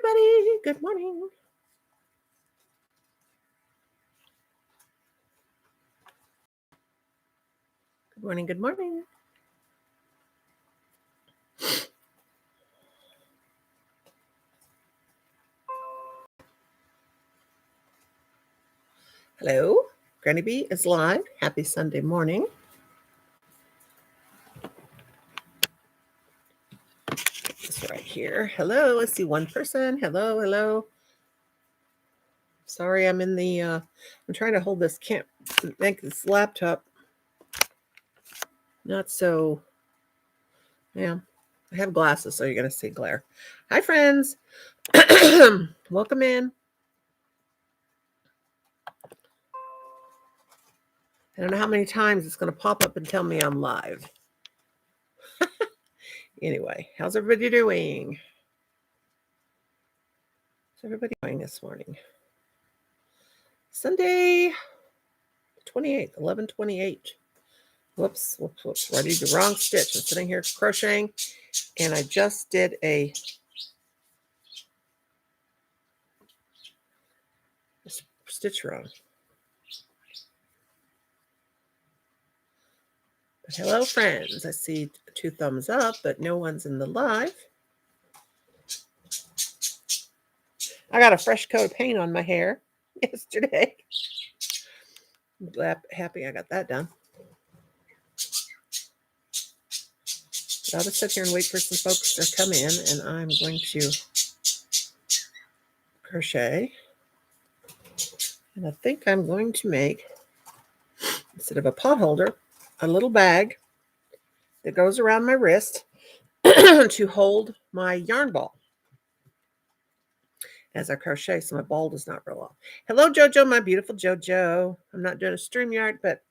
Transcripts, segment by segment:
everybody. Good morning. Good morning. Good morning. Hello. Grannie B is live. Happy Sunday morning. This right here. Hello. I see one person. Hello. Hello. Sorry, I'm in the, I'm trying to hold this, can't make this laptop not so, yeah. I have glasses, so you're going to see glare. Hi, friends. Welcome in. I don't know how many times it's going to pop up and tell me I'm live. Anyway, how's everybody doing? How's everybody doing this morning? Sunday, 28th, 11/28. Whoops. I did the wrong stitch. I'm sitting here crocheting, and I just did a stitch wrong. But hello, friends. I see 2 thumbs up, but no one's in the live. I got a fresh coat of paint on my hair yesterday. I'm happy I got that done. But I'll just sit here and wait for some folks to come in, and I'm going to crochet. And I think I'm going to make, instead of a pot holder, a little bag that goes around my wrist to hold my yarn ball as I crochet, so my ball does not roll off. Hello, JoJo, my beautiful JoJo. I'm not doing a StreamYard, but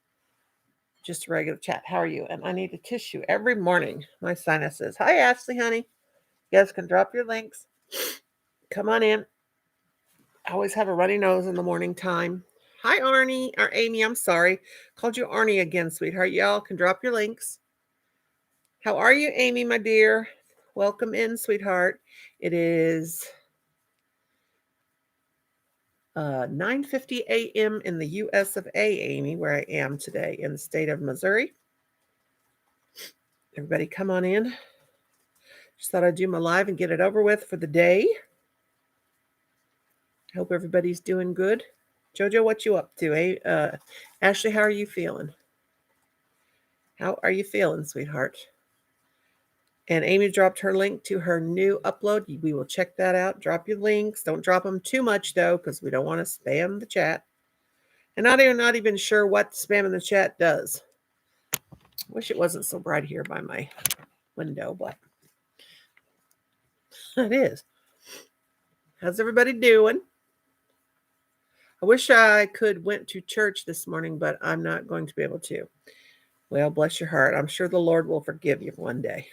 just a regular chat. How are you? And I need a tissue every morning. My sinuses. Hi, Ashley, honey. You guys can drop your links. Come on in. I always have a runny nose in the morning time. Hi, Arnie, or Amy, I'm sorry. Called you Arnie again, sweetheart. Y'all can drop your links. How are you, Amy, my dear? Welcome in, sweetheart. It is 9:50 a.m. in the U.S. of A, Amy, where I am today in the state of Missouri. Everybody come on in. Just thought I'd do my live and get it over with for the day. I hope everybody's doing good. JoJo, what you up to? Ashley, how are you feeling? How are you feeling, sweetheart? And Amy dropped her link to her new upload. We will check that out. Drop your links. Don't drop them too much, though, because we don't want to spam the chat. And I'm not even sure what spamming the chat does. Wish it wasn't so bright here by my window, but it is. How's everybody doing? I wish I could went to church this morning, but I'm not going to be able to. Well, bless your heart. I'm sure the Lord will forgive you one day.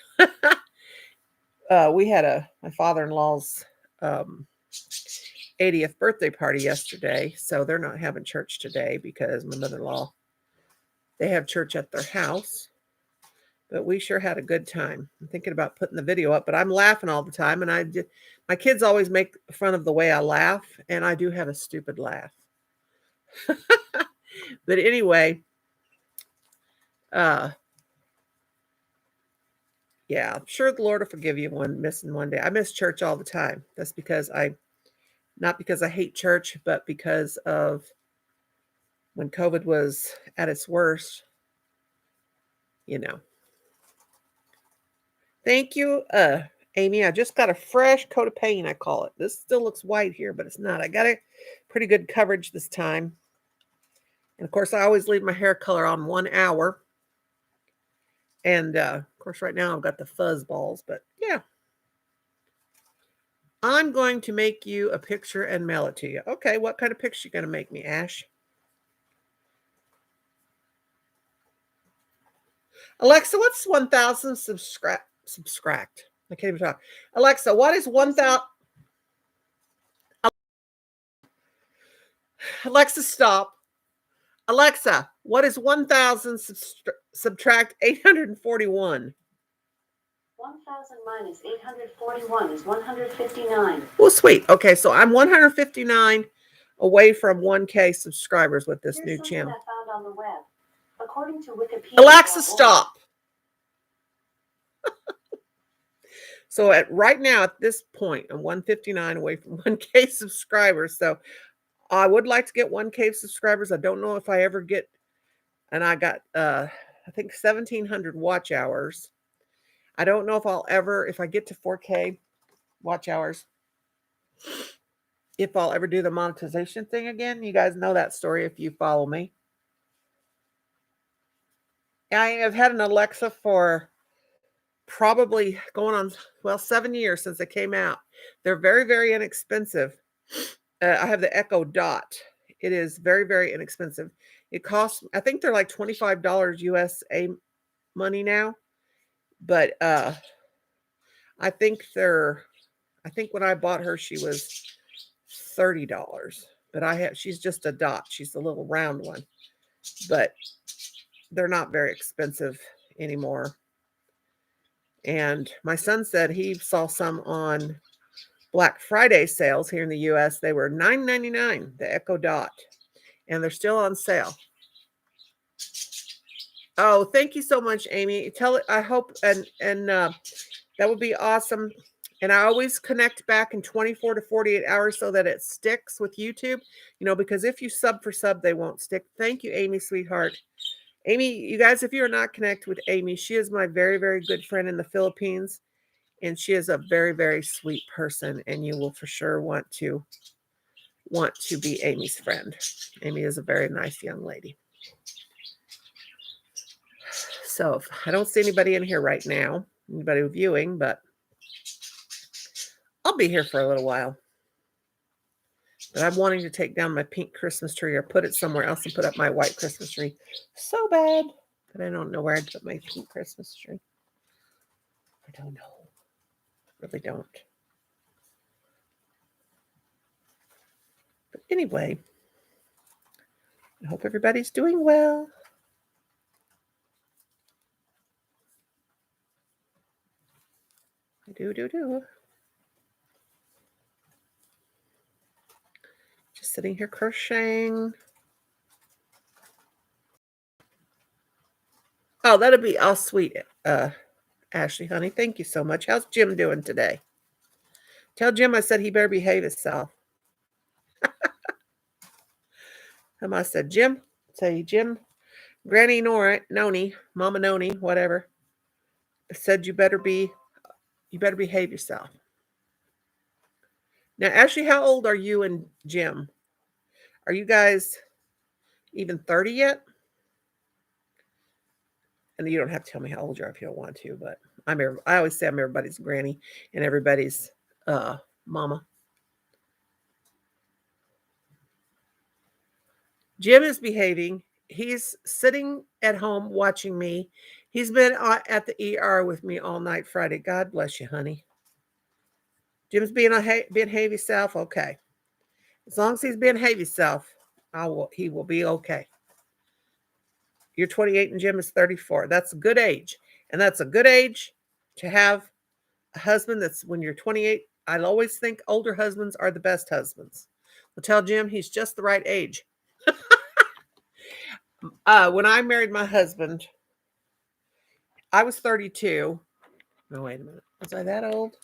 We had my father-in-law's 80th birthday party yesterday, so they're not having church today because my mother-in-law, they have church at their house. But we sure had a good time. I'm thinking about putting the video up, but I'm laughing all the time, and my kids always make fun of the way I laugh, and I do have a stupid laugh. But anyway, yeah, I'm sure the Lord will forgive you missing one day. I miss church all the time. That's because not because I hate church, but because of when COVID was at its worst, you know. Thank you, Amy. I just got a fresh coat of paint, I call it. This still looks white here, but it's not. I got a pretty good coverage this time. And of course, I always leave my hair color on 1 hour. And of course, right now I've got the fuzz balls, but yeah. I'm going to make you a picture and mail it to you. Okay, what kind of picture are you going to make me, Ash? Alexa, what's 1,000 subtract? I can't even talk. Alexa, what is 1,000? Alexa, stop. Alexa, what is 1,000 subtract 841? 1,000 1000 minus 841 is 159. Oh, sweet. Okay, so I'm 159 away from 1K subscribers with this new channel. I found on the web. According to Wikipedia. Alexa, stop. So right now at this point, I'm 159 away from 1K subscribers. So I would like to get 1K subscribers. I don't know if I ever get, and I got I think 1,700 watch hours. I don't know if I'll ever, if I get to 4K watch hours, if I'll ever do the monetization thing again. You guys know that story if you follow me. I have had an Alexa for probably going on, 7 years since it came out. They're very, very inexpensive. I have the Echo Dot. It is very, very inexpensive. It costs, I think they're like $25 USA money now. But I think when I bought her, she was $30. But she's just a dot. She's the little round one. But they're not very expensive anymore. And my son said he saw some on Black Friday sales here in the US. They were $9.99, the Echo Dot. And they're still on sale. Oh, thank you so much, Amy. I hope, and that would be awesome. And I always connect back in 24 to 48 hours so that it sticks with YouTube, because if you sub for sub, they won't stick. Thank you, Amy, sweetheart. Amy, you guys, if you're not connected with Amy, she is my very, very good friend in the Philippines. And she is a very, very sweet person. And you will for sure want to be Amy's friend. Amy is a very nice young lady. So I don't see anybody in here right now, anybody viewing, but I'll be here for a little while. But I'm wanting to take down my pink Christmas tree or put it somewhere else and put up my white Christmas tree so bad that I don't know where I'd put my pink Christmas tree. I don't know. Really don't. But anyway, I hope everybody's doing well. I do. Just sitting here crocheting. Oh, that'll be all sweet, Ashley, honey. Thank you so much. How's Jim doing today? Tell Jim I said he better behave himself. I said, Jim, Granny Noni, Mama Noni, whatever, said you better behave yourself. Now, Ashley, how old are you and Jim? Are you guys even 30 yet? And you don't have to tell me how old you are if you don't want to, but I always say I'm everybody's granny and everybody's mama. Jim is behaving. He's sitting at home watching me. He's been at the ER with me all night Friday. God bless you, honey. Jim's being himself. Okay. As long as he's being himself, he will be okay. You're 28 and Jim is 34. That's a good age. And that's a good age to have a husband that's when you're 28. I always think older husbands are the best husbands. Well, tell Jim he's just the right age. When I married my husband, I was 32. No, wait a minute. Was I that old?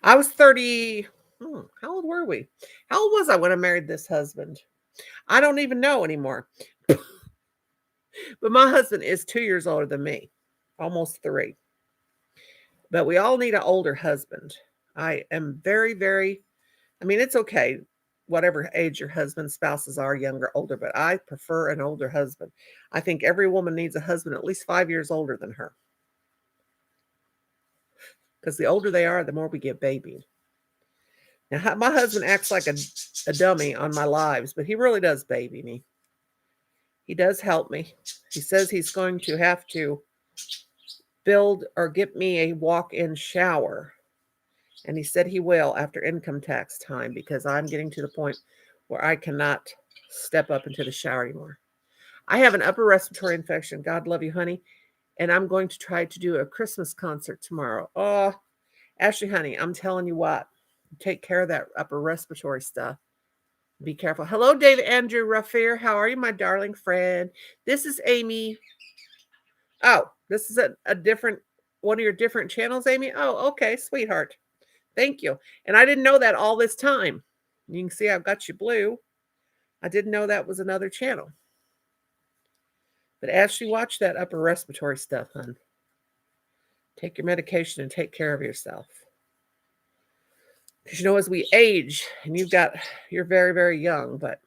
I was 30. How old were we? How old was I when I married this husband? I don't even know anymore. But my husband is 2 years older than me, almost 3. But we all need an older husband. I am very, very, it's okay, whatever age your husband's spouses are, younger, older, but I prefer an older husband. I think every woman needs a husband at least 5 years older than her. Because the older they are, the more we get babied. Now, my husband acts like a dummy on my lives, but he really does baby me. He does help me. He says he's going to have to build or get me a walk-in shower. And he said he will after income tax time because I'm getting to the point where I cannot step up into the shower anymore. I have an upper respiratory infection. God love you, honey. And I'm going to try to do a Christmas concert tomorrow. Oh, Ashley, honey, I'm telling you what, take care of that upper respiratory stuff. Be careful. Hello, David Andrew Ruffier. How are you, my darling friend? This is Amy. Oh, this is a different one of your different channels, Amy. Oh, okay, sweetheart. Thank you. And I didn't know that all this time. You can see I've got you blue. I didn't know that was another channel. But Ashley, watch that upper respiratory stuff, hon. Take your medication and take care of yourself. Because as we age, and you're very, very young, but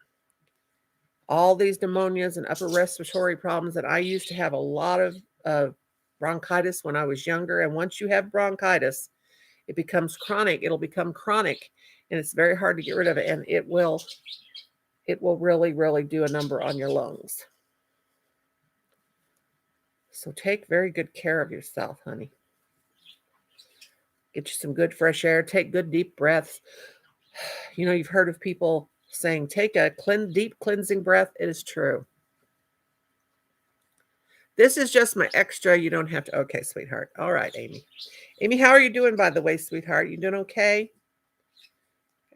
all these pneumonias and upper respiratory problems that I used to have a lot of bronchitis when I was younger. And once you have bronchitis, it becomes chronic. It'll become chronic, and it's very hard to get rid of it. And it will really, really do a number on your lungs. So take very good care of yourself, honey. Get you some good fresh air. Take good deep breaths. You've heard of people saying, take a deep cleansing breath. It is true. This is just my extra. You don't have to. Okay, sweetheart. All right, Amy. Amy, how are you doing, by the way, sweetheart? You doing okay?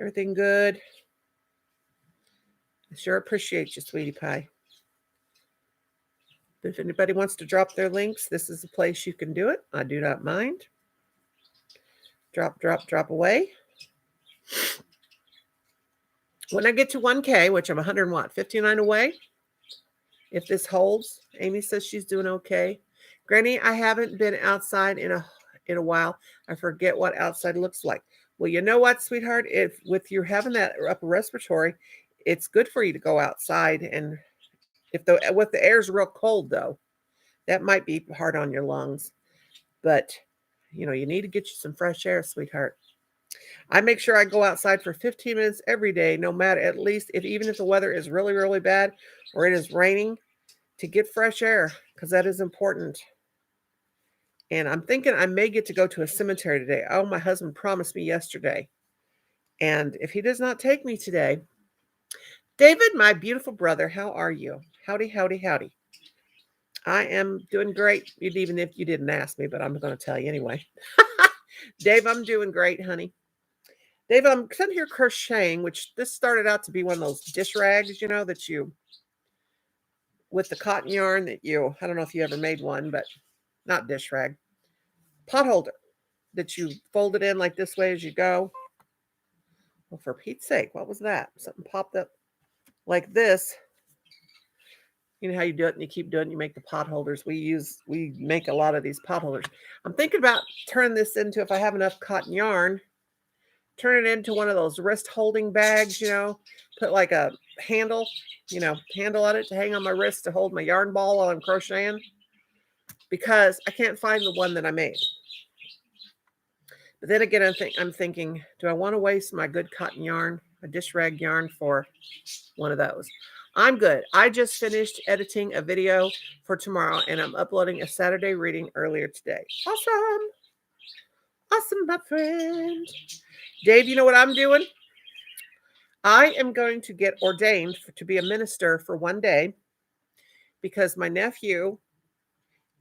Everything good? I sure appreciate you, sweetie pie. If anybody wants to drop their links, this is the place you can do it. I do not mind. Drop, drop, drop away. When I get to 1K, which I'm 159 away, if this holds, Amy says she's doing okay. Granny, I haven't been outside in a while. I forget what outside looks like. Well, you know what, sweetheart? If with you having that upper respiratory, it's good for you to go outside. And if the air's real cold, though, that might be hard on your lungs. But you need to get you some fresh air, sweetheart. I make sure I go outside for 15 minutes every day, no matter, at least even if the weather is really, really bad or it is raining, to get fresh air, because that is important. And I'm thinking I may get to go to a cemetery today. Oh, my husband promised me yesterday. And if he does not take me today, David, my beautiful brother, how are you? Howdy, howdy, howdy. I am doing great, even if you didn't ask me, but I'm going to tell you anyway. Dave, I'm doing great, honey. Dave, I'm sitting here crocheting, which this started out to be one of those dish rags, that you, with the cotton yarn that I don't know if you ever made one, but not dish rag, pot holder that you fold it in like this way as you go. Well, for Pete's sake, what was that? Something popped up like this. You know how you do it and you keep doing it, you make the pot holders. We make a lot of these pot holders. I'm thinking about turning this into, if I have enough cotton yarn, turn it into one of those wrist holding bags, put like a handle on it to hang on my wrist to hold my yarn ball while I'm crocheting, because I can't find the one that I made. But then again, I'm thinking, do I want to waste my good cotton yarn, a dish rag yarn, for one of those? I'm good. I just finished editing a video for tomorrow, and I'm uploading a Saturday reading earlier today. Awesome. Awesome, my friend. Dave, you know what I'm doing? I am going to get ordained to be a minister for one day, because my nephew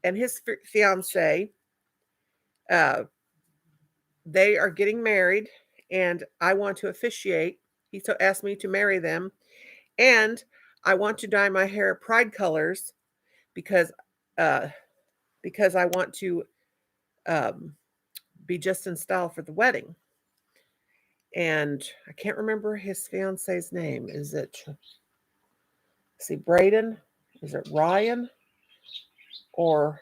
and his fiance, they are getting married, and I want to officiate. He asked me to marry them, and I want to dye my hair pride colors because I want to be just in style for the wedding. And I can't remember his fiance's name. Is it, Braden? Is it Ryan or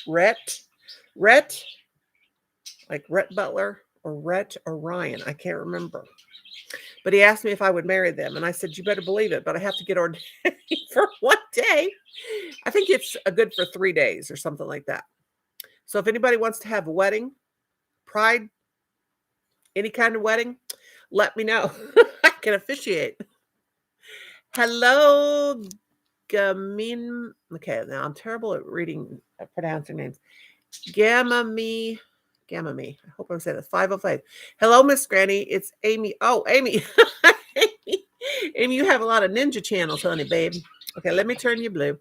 Rhett? Rhett, like Rhett Butler, or Rhett or Ryan. I can't remember. But he asked me if I would marry them. And I said, you better believe it. But I have to get ordained for one day. I think it's good for 3 days or something like that. So if anybody wants to have a wedding, pride, any kind of wedding, let me know. I can officiate. Hello, Gamin. Okay, now I'm terrible at pronouncing names. Gamma-me. I hope I'm saying that. 505. Hello, Miss Granny. It's Amy. Oh, Amy. Amy, you have a lot of ninja channels, honey, babe. Okay, let me turn you blue.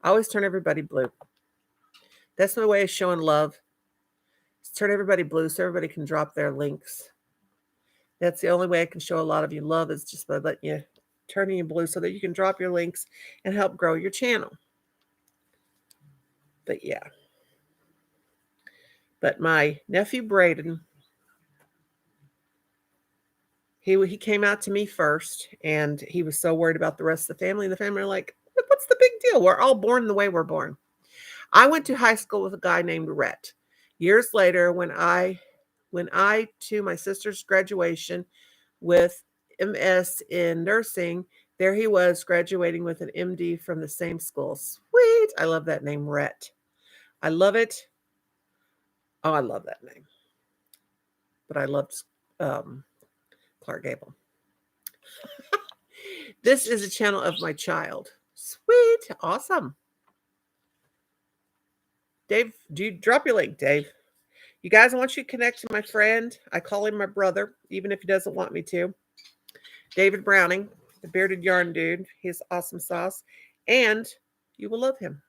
I always turn everybody blue. That's my way of showing love. Just turn everybody blue so everybody can drop their links. That's the only way I can show a lot of you love is just by letting you turning you blue so that you can drop your links and help grow your channel. But yeah. But my nephew Braden, he came out to me first, and he was so worried about the rest of the family. And the family were like, what's the big deal? We're all born the way we're born. I went to high school with a guy named Rhett. Years later, when I to my sister's graduation with MS in nursing, there he was graduating with an MD from the same school. Sweet. I love that name, Rhett. I love it. Oh, I love that name. But I loved Clark Gable. This is a channel of my child. Sweet. Awesome. Dave, do you drop your link, Dave? You guys, I want you to connect to my friend. I call him my brother, even if he doesn't want me to. David Browning, the bearded yarn dude. He's awesome sauce. And you will love him.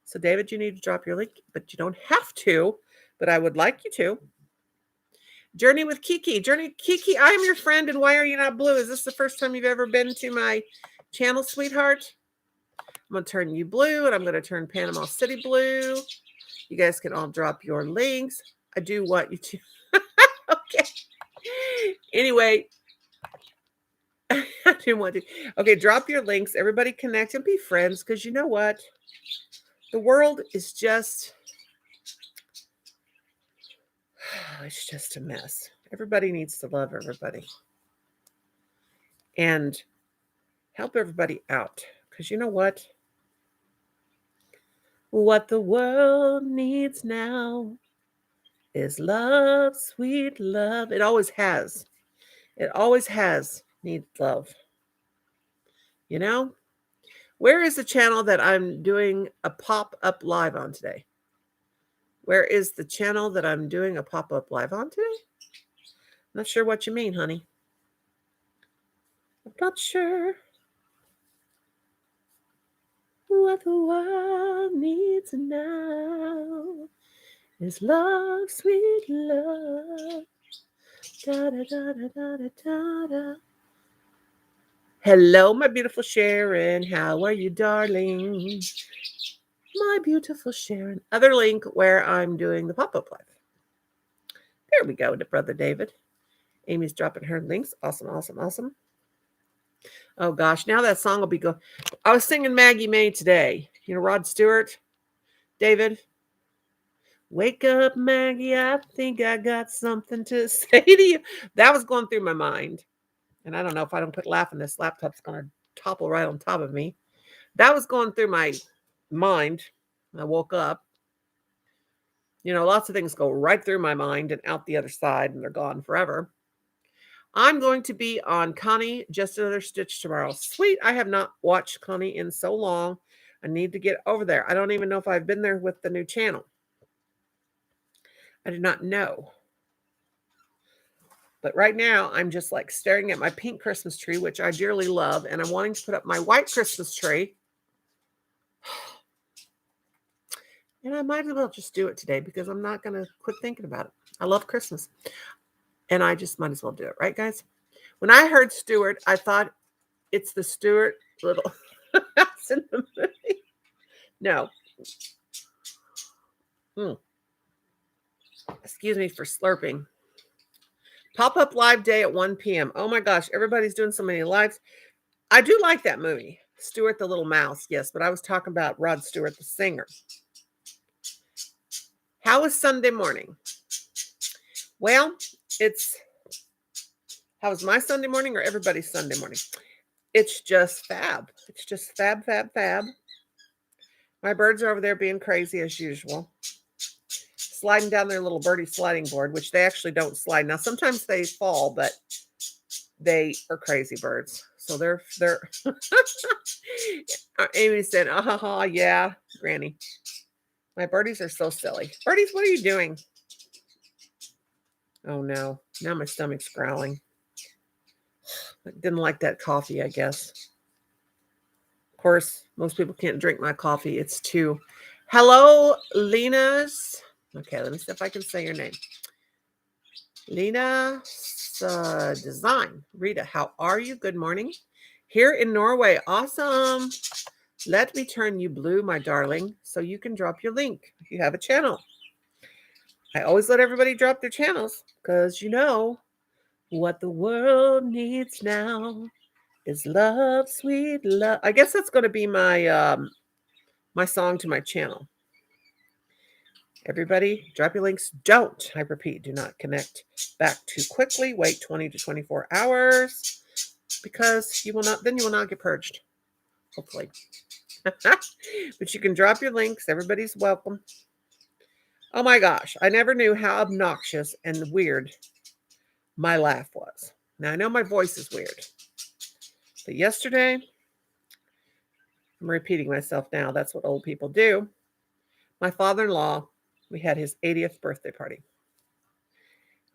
So, David, you need to drop your link, but you don't have to. But I would like you to. Journey with Kiki. Kiki, I am your friend, and why are you not blue? Is this the first time you've ever been to my channel, sweetheart? I'm going to turn you blue, and I'm going to turn Panama City blue. You guys can all drop your links. I do want you to. Okay. Anyway, I didn't want to. Okay, drop your links. Everybody connect and be friends, because you know what? The world is just... it's just a mess. Everybody needs to love everybody. And help everybody out. Because you know what? What the world needs now is love, sweet love. It always has. It always has needs love. You know? Where is the channel that I'm doing a pop-up live on today? Where is the channel that I'm doing a pop-up live on today? Not sure what you mean, honey. I'm not sure. What the world needs now is love, sweet love. Da, da, da, da, da, da, da, da. Hello, my beautiful Sharon. How are you, darling? My beautiful Sharon. Other link where I'm doing the pop-up live. There we go, to Brother David. Amy's dropping her links. Awesome, awesome, awesome. Oh, gosh. Now that song will be going. I was singing Maggie May today. You know, Rod Stewart. David. Wake up, Maggie. I think I got something to say to you. That was going through my mind. And I don't know if I don't quit laughing, this laptop's going to topple right on top of me. That was going through my mind. I woke up. You know, lots of things go right through my mind and out the other side, and they're gone forever. I'm going to be on Connie, Just Another Stitch tomorrow. Sweet. I have not watched Connie in so long. I need to get over there. I don't even know if I've been there with the new channel. I did not know. But right now, I'm just like staring at my pink Christmas tree, which I dearly love. And I'm wanting to put up my white Christmas tree. And I might as well just do it today because I'm not going to quit thinking about it. I love Christmas. And I just might as well do it. Right, guys? When I heard Stuart, I thought it's the Stuart Little house in the movie. No. Excuse me for slurping. Pop-up live day at 1 p.m. Oh my gosh, everybody's doing so many lives. I do like that movie. Stuart the Little Mouse, yes, but I was talking about Rod Stewart, the singer. How was Sunday morning? Well, how was my Sunday morning or everybody's Sunday morning? It's just fab. It's just fab, fab, fab. My birds are over there being crazy as usual. Sliding down their little birdie sliding board, which they actually don't slide. Now, sometimes they fall, but they are crazy birds. So they're Amy said, yeah, Granny. My birdies are so silly. Birdies, what are you doing? Oh, no. Now my stomach's growling. I didn't like that coffee, I guess. Of course, most people can't drink my coffee. It's too Hello, Lina's. Okay, let me see if I can say your name. Lina Design. Rita, how are you? Good morning. Here in Norway. Awesome. Let me turn you blue, my darling, so you can drop your link if you have a channel. I always let everybody drop their channels because you know what the world needs now is love, sweet love. I guess that's going to be my my song to my channel. Everybody, drop your links. Don't, I repeat, do not connect back too quickly. Wait 20 to 24 hours because you will not, then you will not get purged, hopefully. But you can drop your links. Everybody's welcome. Oh my gosh, I never knew how obnoxious and weird my laugh was. Now I know my voice is weird, but yesterday, I'm repeating myself now. That's what old people do. My father-in-law, we had his 80th birthday party.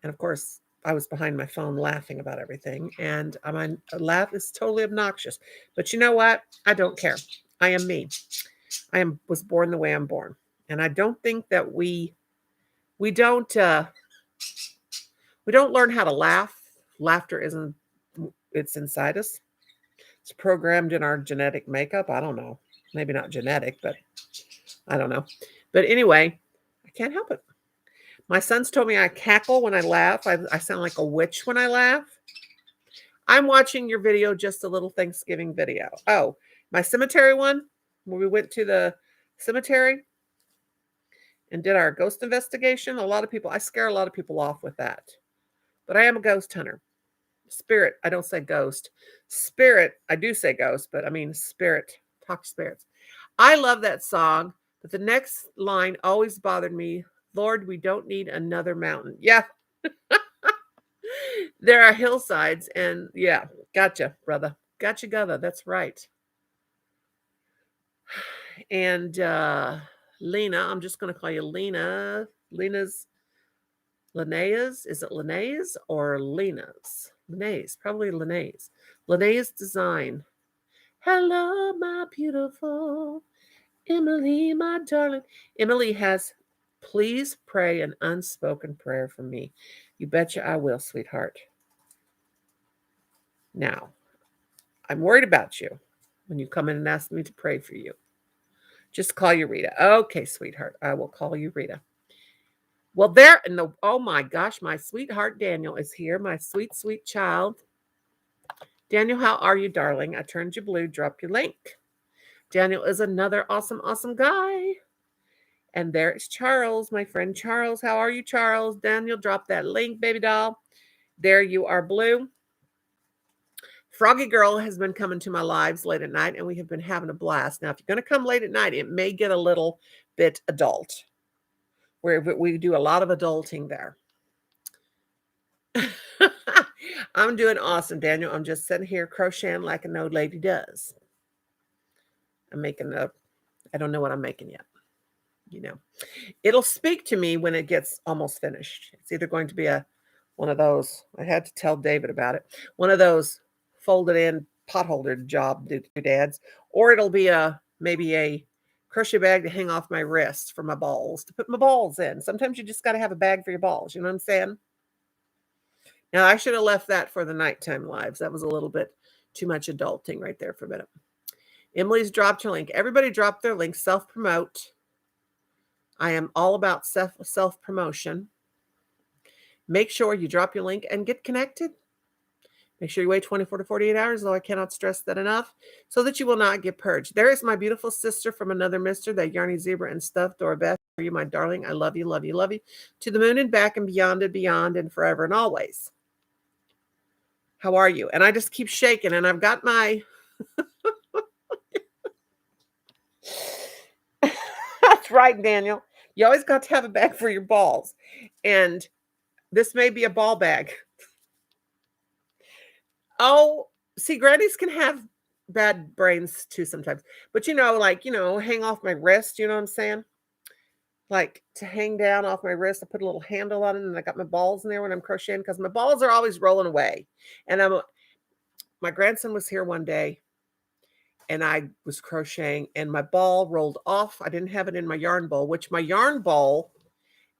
And of course, I was behind my phone laughing about everything. And my laugh is totally obnoxious. But you know what? I don't care. I am me. Was born the way I'm born. And I don't think that we don't learn how to laugh. Laughter isn't, it's inside us. It's programmed in our genetic makeup. I don't know. Maybe not genetic, but I don't know. But anyway, I can't help it. My sons told me I cackle when I laugh. I sound like a witch when I laugh. I'm watching your video, just a little Thanksgiving video. Oh, my cemetery one, where we went to the cemetery and did our ghost investigation. I scare a lot of people off with that. But I am a ghost hunter. Spirit, I don't say ghost. Spirit, I do say ghost, but I mean spirit. Talk to spirits. I love that song, but the next line always bothered me. Lord, we don't need another mountain. Yeah. There are hillsides, and yeah, gotcha, brother. Gotcha, gotcha. That's right. And Lina, I'm just going to call you Lina. Lina's Linnaeus. Is it Linnaeus or Lina's? Linnaeus, probably Linnaeus. Linnaeus Design. Hello, my beautiful Emily, my darling. Emily has, please pray an unspoken prayer for me. You betcha I will, sweetheart. Now, I'm worried about you when you come in and ask me to pray for you. Just call you Rita. Okay, sweetheart. I will call you Rita. Well, oh my gosh, my sweetheart Daniel is here. My sweet, sweet child. Daniel, how are you, darling? I turned you blue. Drop your link. Daniel is another awesome, awesome guy. And there's Charles, my friend Charles. How are you, Charles? Daniel, drop that link, baby doll. There you are, blue. Froggy Girl has been coming to my lives late at night, and we have been having a blast. Now, if you're going to come late at night, it may get a little bit adult, where we do a lot of adulting there. I'm doing awesome, Daniel. I'm just sitting here crocheting like an old lady does. I'm making I don't know what I'm making yet. You know, it'll speak to me when it gets almost finished. It's either going to be one of those, I had to tell David about it, one of those folded in pot holder job doodads, or it'll be maybe a crochet bag to hang off my wrist for my balls, to put my balls in. Sometimes you just got to have a bag for your balls. You know what I'm saying? Now, I should have left that for the nighttime lives. That was a little bit too much adulting right there for a minute. Emily's dropped her link. Everybody dropped their link. Self-promote. I am all about self-promotion. Make sure you drop your link and get connected. Make sure you wait 24 to 48 hours, though I cannot stress that enough, so that you will not get purged. There is my beautiful sister from another mister, that Yarny Zebra and Stuff, Dora Beth. For you, my darling. I love you, love you, love you. To the moon and back and beyond and forever and always. How are you? And I just keep shaking, and I've got my... That's right, Daniel. You always got to have a bag for your balls. And this may be a ball bag. Oh, see, grannies can have bad brains too sometimes. But, hang off my wrist. You know what I'm saying? Like to hang down off my wrist. I put a little handle on it, and I got my balls in there when I'm crocheting because my balls are always rolling away. And my grandson was here one day, and I was crocheting and my ball rolled off. I didn't have it in my yarn bowl, which my yarn bowl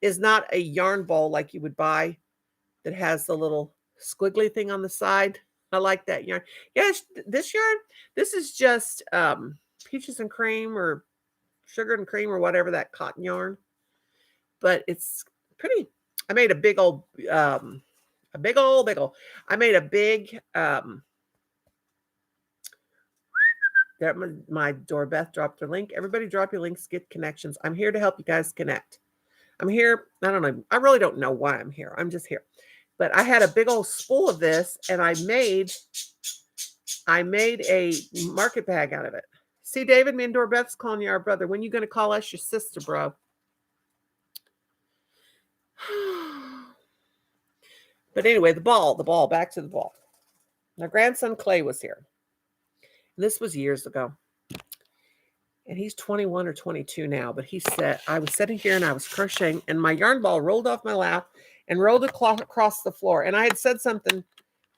is not a yarn bowl like you would buy that has the little squiggly thing on the side. I like that yarn. Yes, this yarn, this is just peaches and cream or sugar and cream or whatever, that cotton yarn. But it's pretty. I made a big old I made a big there my Doorbeth dropped her link. Everybody drop your links, get connections. I'm here to help you guys connect. I'm here. I don't know. I really don't know why I'm here. I'm just here. But I had a big old spool of this and I made a market bag out of it. See, David, me and Doorbeth's calling you our brother. When you going to call us your sister, bro? But anyway, the ball, back to the ball. My grandson Clay was here. And this was years ago. And he's 21 or 22 now. But he said, I was sitting here and I was crocheting and my yarn ball rolled off my lap and rolled across the floor. And I had said something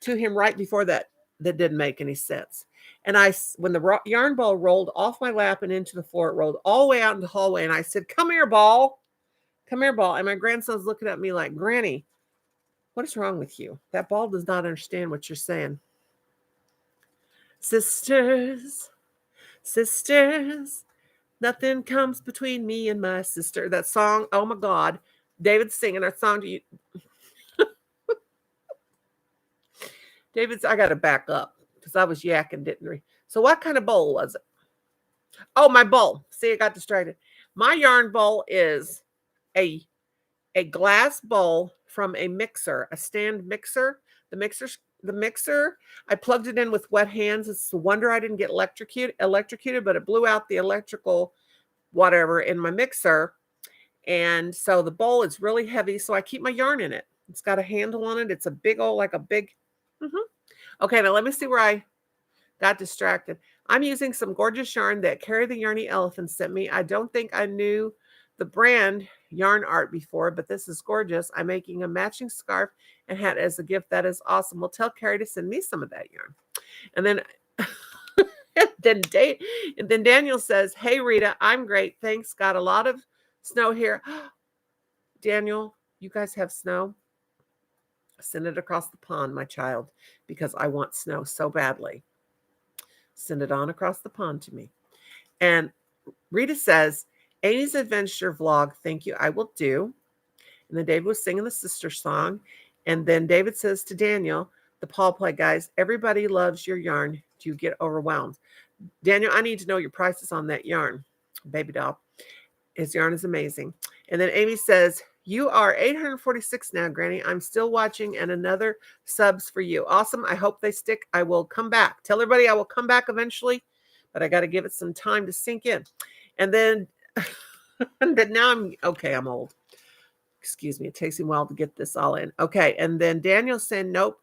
to him right before that didn't make any sense. And when the yarn ball rolled off my lap and into the floor, it rolled all the way out in the hallway. And I said, come here, ball. Come here, ball. And my grandson's looking at me like, Granny, what is wrong with you? That ball does not understand what you're saying. Sisters, nothing comes between me and my sister. That song, oh my God. David's singing that song to you. I got to back up because I was yakking, didn't we? So what kind of bowl was it? Oh, my bowl. See, I got distracted. My yarn bowl is a glass bowl from a mixer, a stand mixer. The mixer, I plugged it in with wet hands. It's a wonder I didn't get electrocuted, but it blew out the electrical whatever in my mixer. And so the bowl is really heavy, so I keep my yarn in it. It's got a handle on it. It's a big old, like a big... Okay, now let me see where I got distracted. I'm using some gorgeous yarn that Carrie the Yarny Elephant sent me. I don't think I knew the brand Yarn Art before, but this is gorgeous. I'm making a matching scarf and hat as a gift. That is awesome. We'll tell Carrie to send me some of that yarn. And then, then Daniel says, hey, Rita, I'm great. Thanks. Got a lot of snow here. Daniel, you guys have snow? Send it across the pond, my child, because I want snow so badly. Send it on across the pond to me. And Rita says, Amy's adventure vlog, thank you, I will do. And then David was singing the sister song. And then David says to Daniel, the Paul Play guys, everybody loves your yarn. Do you get overwhelmed? Daniel, I need to know your prices on that yarn. Baby doll. His yarn is amazing. And then Amy says, you are 846 now, Granny. I'm still watching and another subs for you. Awesome. I hope they stick. I will come back. Tell everybody I will come back eventually, but I got to give it some time to sink in. And then, now I'm old. Excuse me. It takes me a while to get this all in. Okay. And then Daniel said, nope,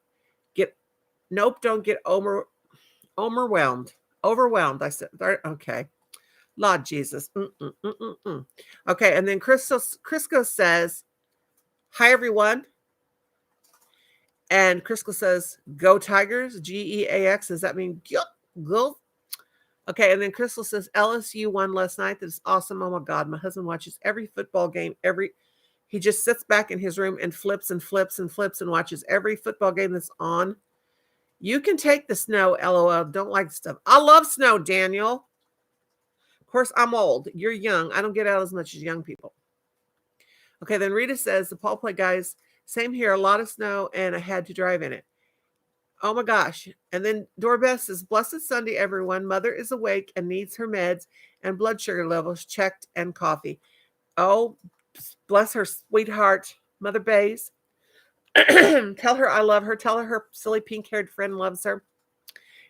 don't get overwhelmed. I said, okay. Lord Jesus. Okay, and then Crisco says, hi, everyone. And Crisco says, go Tigers, GEAX. Does that mean go? Okay, and then Crystal says, LSU won last night. That's awesome. Oh, my God. My husband watches every football game. He just sits back in his room and flips and watches every football game that's on. You can take the snow, LOL. Don't like the stuff. I love snow, Daniel. Of course, I'm old. You're young. I don't get out as much as young people. Okay, then Rita says, the Paul Play guys, same here. A lot of snow, and I had to drive in it. Oh, my gosh. And then Doorbeth says, blessed Sunday, everyone. Mother is awake and needs her meds and blood sugar levels checked and coffee. Oh, bless her sweetheart, Mother Bays. Tell her I love her. Tell her silly pink-haired friend loves her.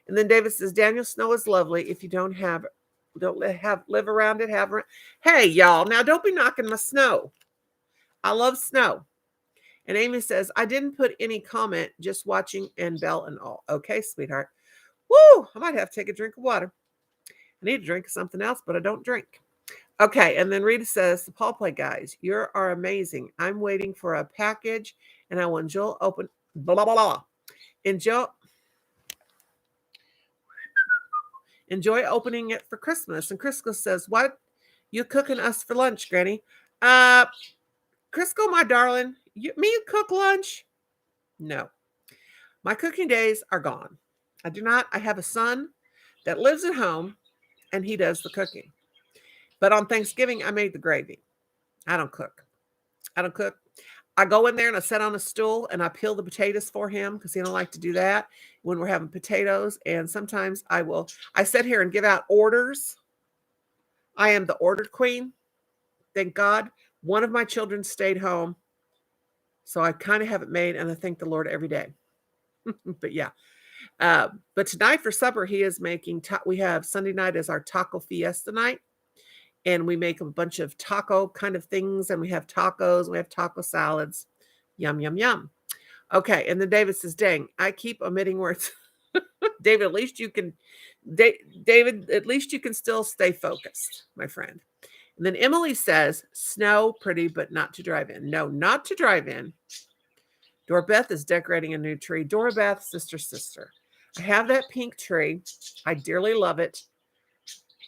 And then David says, Daniel, snow is lovely. If you don't live around it, have around. Hey, y'all, now don't be knocking my snow. I love snow. And Amy says, I didn't put any comment, just watching and bell and all. Okay, sweetheart. Woo, I might have to take a drink of water. I need to drink something else, but I don't drink. Okay, and then Rita says, the Paul Play guys, you are amazing. I'm waiting for a package, and I want Joel open, blah, blah, blah. And Joel, Enjoy opening it for Christmas. And Crisco says, what you cooking us for lunch, Granny? Crisco, my darling, me cook lunch? No. My cooking days are gone. I do not. I have a son that lives at home and he does the cooking. But on Thanksgiving, I made the gravy. I don't cook. I go in there and I sit on a stool and I peel the potatoes for him because he don't like to do that when we're having potatoes. And sometimes I sit here and give out orders. I am the ordered queen. Thank God. One of my children stayed home. So I kind of have it made and I thank the Lord every day. But yeah. But tonight for supper, he is making, we have Sunday night as our taco fiesta night. And we make a bunch of taco kind of things. And we have tacos. We have taco salads. Yum, yum, yum. Okay. And then David says, dang, I keep omitting words. David, at least you can, David, at least you can still stay focused, my friend. And then Emily says, snow, pretty, but not to drive in. No, not to drive in. Dorabeth is decorating a new tree. Dorabeth, sister. I have that pink tree. I dearly love it,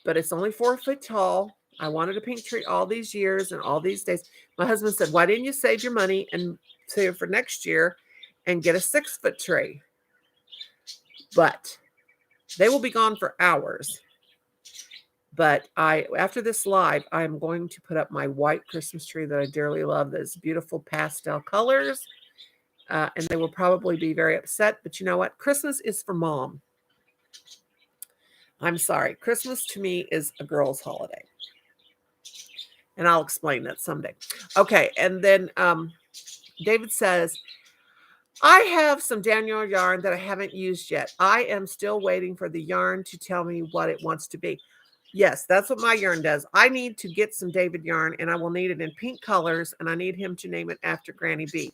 but it's only 4 foot tall. I wanted a pink tree all these years and all these days. My husband said, why didn't you save your money and save it for next year and get a 6 foot tree? But they will be gone for hours. But after this live, I'm going to put up my white Christmas tree that I dearly love. Those beautiful pastel colors. And they will probably be very upset. But you know what? Christmas is for mom. I'm sorry. Christmas to me is a girl's holiday. And I'll explain that someday. Okay. And then David says, I have some Daniel yarn that I haven't used yet. I am still waiting for the yarn to tell me what it wants to be. Yes, that's what my yarn does. I need to get some David yarn, and I will need it in pink colors, and I need him to name it after Granny B.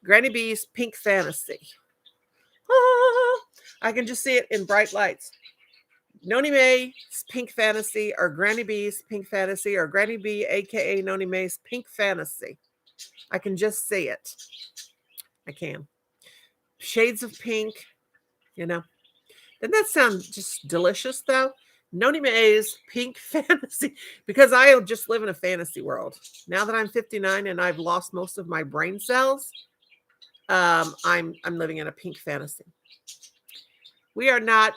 Granny B's Pink Fantasy. Ah, I can just see it in bright lights. Noni Mae's Pink Fantasy, or Granny B's Pink Fantasy, or Granny B, a.k.a. Noni Mae's Pink Fantasy. I can just see it. I can. Shades of pink, you know. Doesn't that sound just delicious, though? Noni Mae's Pink Fantasy, because I just live in a fantasy world. Now that I'm 59 and I've lost most of my brain cells, I'm living in a pink fantasy. We are not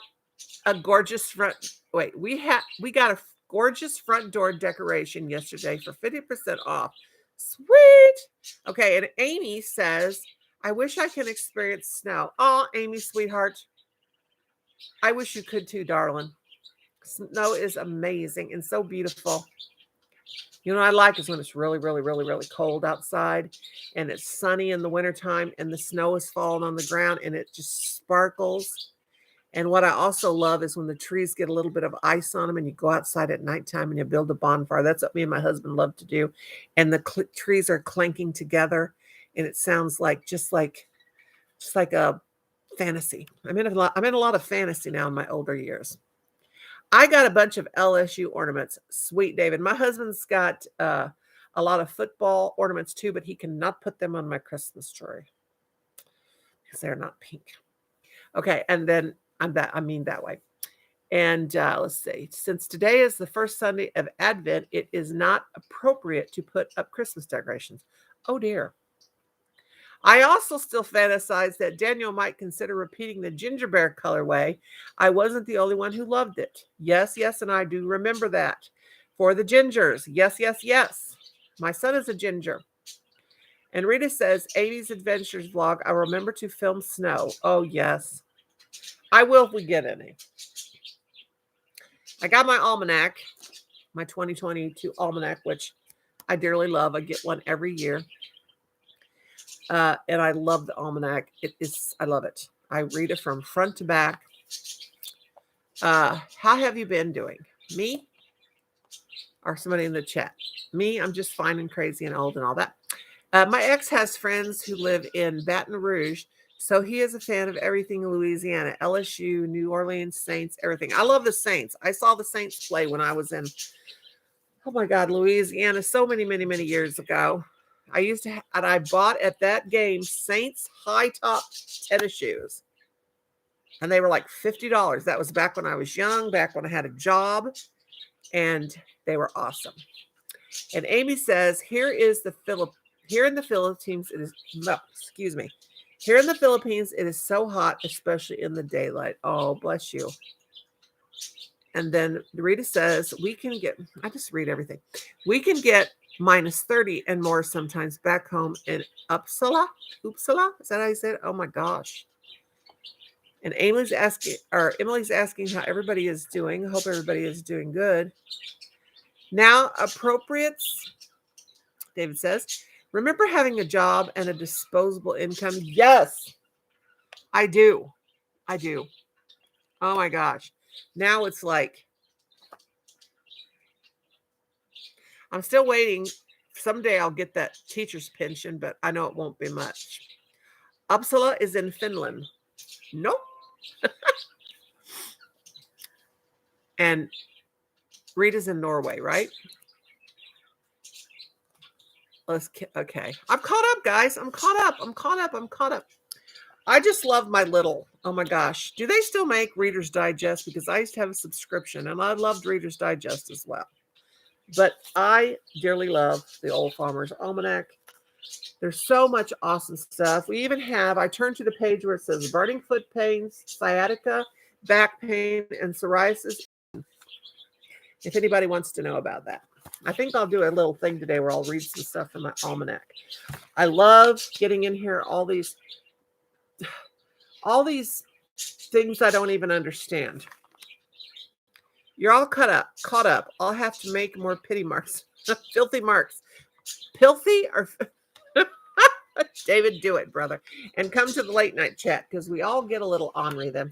a gorgeous front. Wait, we got a gorgeous front door decoration yesterday for 50% off. Sweet. Okay, and Amy says, I wish I can experience snow. Oh, Amy, sweetheart. I wish you could too, darling. Snow is amazing and so beautiful. You know what I like is when it's really, really, really, really cold outside and it's sunny in the wintertime and the snow is falling on the ground and it just sparkles. And what I also love is when the trees get a little bit of ice on them and you go outside at nighttime and you build a bonfire. That's what me and my husband love to do. And the trees are clanking together and it sounds like just like a fantasy. I'm in a lot of fantasy now in my older years. I got a bunch of LSU ornaments. Sweet, David. My husband's got a lot of football ornaments too, but he cannot put them on my Christmas tree because they're not pink. Okay, and then I mean that way. And let's see. Since today is the first Sunday of Advent, it is not appropriate to put up Christmas decorations. Oh dear. I also still fantasize that Daniel might consider repeating the ginger bear colorway. I wasn't the only one who loved it. Yes, and I do remember that. For the gingers. Yes. My son is a ginger. And Rita says, 80s Adventures vlog, I remember to film snow. Oh, yes. I will if we get any. I got my almanac, my 2022 almanac, which I dearly love. I get one every year. And I love the almanac. I love it. I read it from front to back. How have you been doing? Me? Or somebody in the chat? Me, I'm just fine and crazy and old and all that. My ex has friends who live in Baton Rouge, so he is a fan of everything Louisiana, LSU, New Orleans Saints, everything. I love the Saints. I saw the Saints play when I was in, oh my God, Louisiana, so many, many, many years ago. I used to, and I bought at that game Saints high top tennis shoes. And they were like $50. That was back when I was young, back when I had a job, and they were awesome. And Amy says, here in the Philippines, it is, no, excuse me. Here in the Philippines, it is so hot, especially in the daylight. Oh, bless you. And then Rita says, I just read everything. We can get minus 30 and more sometimes back home in Uppsala. Is that how you say it? Oh my gosh. And Emily's asking how everybody is doing. I hope everybody is doing good. Now, appropriates, David says, remember having a job and a disposable income? Yes, I do. Oh my gosh. Now it's like, I'm still waiting. Someday I'll get that teacher's pension, but I know it won't be much. Uppsala is in Finland. Nope. And Rita's in Norway, right? Okay. I'm caught up, guys. I'm caught up. I just love my little, oh my gosh. Do they still make Reader's Digest? Because I used to have a subscription and I loved Reader's Digest as well. But I dearly love the Old Farmer's Almanac. There's so much awesome stuff. We even have, I turned to the page where it says burning foot pains, sciatica, back pain, and psoriasis. If anybody wants to know about that. I think I'll do a little thing today where I'll read some stuff from my almanac. I love getting in here all these things I don't even understand. You're all caught up. I'll have to make more pity marks. Filthy marks. Filthy or David, do it, brother. And come to the late night chat because we all get a little ornery then.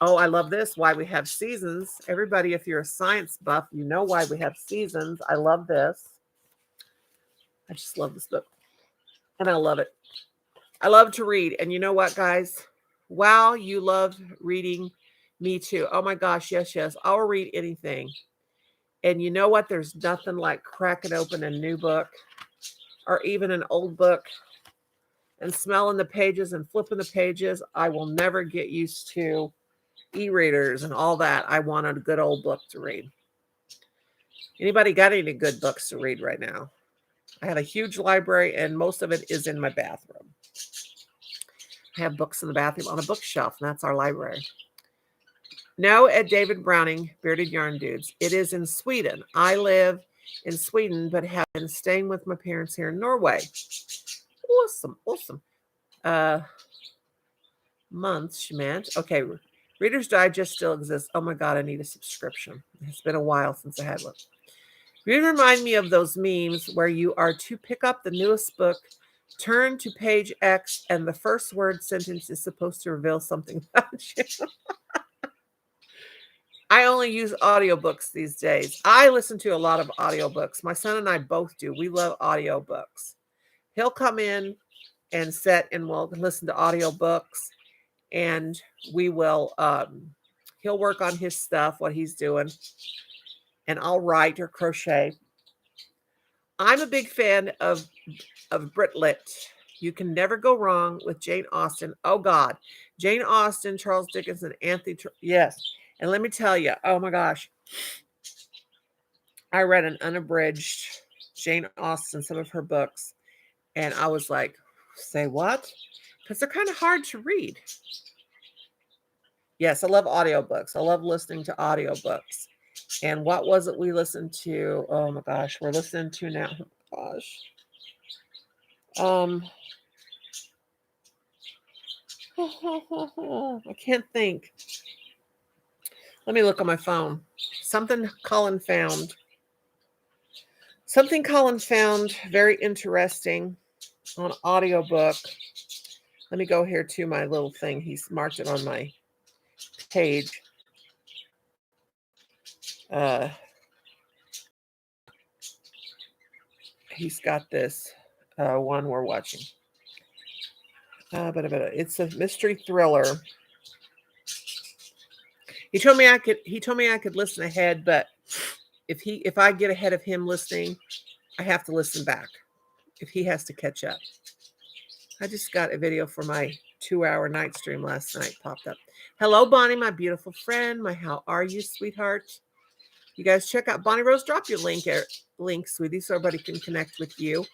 Oh, I love this. Why we have seasons. Everybody, if you're a science buff, you know why we have seasons. I love this. I just love this book. And I love it. I love to read. And you know what, guys? Wow, you love reading. Me too. Oh my gosh, yes. I'll read anything. And you know what? There's nothing like cracking open a new book or even an old book and smelling the pages and flipping the pages. I will never get used to e-readers and all that. I want a good old book to read. Anybody got any good books to read right now? I have a huge library and most of it is in my bathroom. I have books in the bathroom on a bookshelf, and that's our library. No, at David Browning, Bearded Yarn Dudes. It is in Sweden. I live in Sweden, but have been staying with my parents here in Norway. Awesome. Months, she meant. Okay, Reader's Digest still exists. Oh my God, I need a subscription. It's been a while since I had one. You remind me of those memes where you are to pick up the newest book, turn to page X, and the first word sentence is supposed to reveal something about you. I only use audiobooks these days. I listen to a lot of audiobooks. My son and I both do. We love audiobooks. He'll come in and sit and we'll listen to audiobooks, and we will he'll work on his stuff, what he's doing, and I'll write or crochet. I'm a big fan of Brit Lit. You can never go wrong with Jane Austen. Oh God, Jane Austen, Charles Dickens, and Anthony. Yes. And let me tell you, oh my gosh, I read an unabridged Jane Austen, some of her books, and I was like, say what? Because they're kind of hard to read. Yes, I love audiobooks. I love listening to audiobooks. And what was it we listened to? Oh my gosh, we're listening to now. Oh gosh. I can't think. Let me look on my phone. Something Colin found very interesting on audiobook. Let me go here to my little thing. He's marked it on my page. He's got this one we're watching. But it's a mystery thriller. He told me I could listen ahead, but if I get ahead of him listening, I have to listen back if he has to catch up. I just got a video for my 2-hour night stream last night popped up. Hello, Bonnie, my beautiful friend. How are you, sweetheart? You guys check out Bonnie Rose. Drop your link, sweetie, so everybody can connect with you.